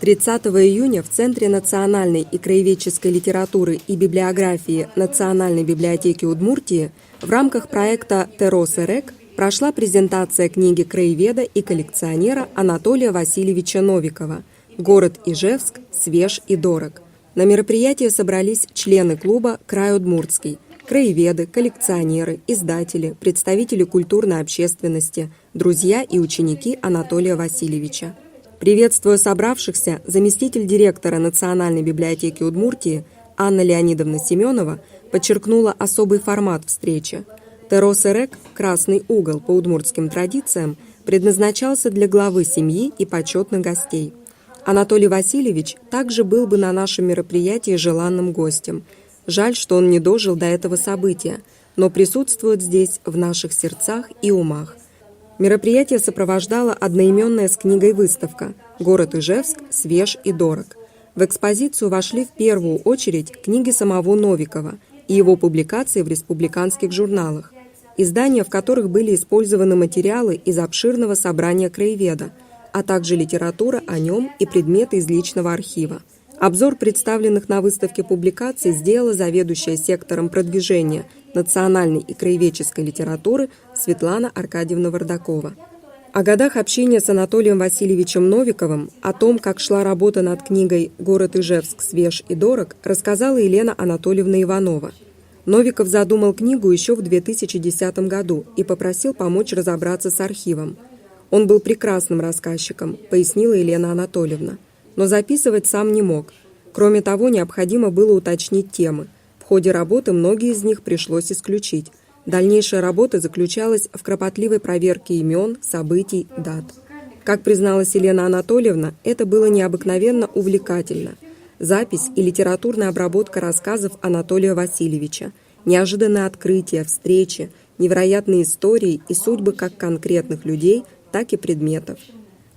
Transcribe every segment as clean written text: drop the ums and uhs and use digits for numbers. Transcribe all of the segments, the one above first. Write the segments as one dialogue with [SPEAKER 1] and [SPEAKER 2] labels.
[SPEAKER 1] 30 июня в Центре национальной и краеведческой литературы и библиографии Национальной библиотеки Удмуртии в рамках проекта «Терос Эрек» прошла презентация книги краеведа и коллекционера Анатолия Васильевича Новикова «Город Ижевск. Свеж и дорог». На мероприятие собрались члены клуба «Край Удмуртский», краеведы, коллекционеры, издатели, представители культурной общественности, друзья и ученики Анатолия Васильевича. Приветствуя собравшихся, заместитель директора Национальной библиотеки Удмуртии Анна Леонидовна Семенова подчеркнула особый формат встречи. Терос Эрек, красный угол по удмуртским традициям, предназначался для главы семьи и почетных гостей. Анатолий Васильевич также был бы на нашем мероприятии желанным гостем. Жаль, что он не дожил до этого события, но присутствует здесь в наших сердцах и умах. Мероприятие сопровождала одноименная с книгой выставка «Город Ижевск. Свеж и дорог». В экспозицию вошли в первую очередь книги самого Новикова и его публикации в республиканских журналах, издания в которых были использованы материалы из обширного собрания краеведа, а также литература о нем и предметы из личного архива. Обзор представленных на выставке публикаций сделала заведующая сектором продвижения национальной и краеведческой литературы Светлана Аркадьевна Вардакова. О годах общения с Анатолием Васильевичем Новиковым, о том, как шла работа над книгой «Город Ижевск. Свеж и дорог», рассказала Елена Анатольевна Иванова. Новиков задумал книгу еще в 2010 году и попросил помочь разобраться с архивом. Он был прекрасным рассказчиком, пояснила Елена Анатольевна, но записывать сам не мог. Кроме того, необходимо было уточнить темы. В ходе работы многие из них пришлось исключить. Дальнейшая работа заключалась в кропотливой проверке имен, событий, дат. Как призналась Елена Анатольевна, это было необыкновенно увлекательно. Запись и литературная обработка рассказов Анатолия Васильевича, неожиданные открытия, встречи, невероятные истории и судьбы как конкретных людей, так и предметов.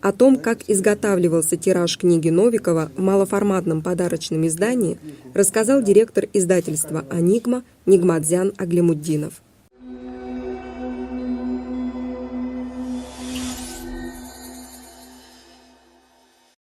[SPEAKER 1] О том, как изготавливался тираж книги Новикова в малоформатном подарочном издании, рассказал директор издательства «Анигма» Нигматзян Аглимуддинов.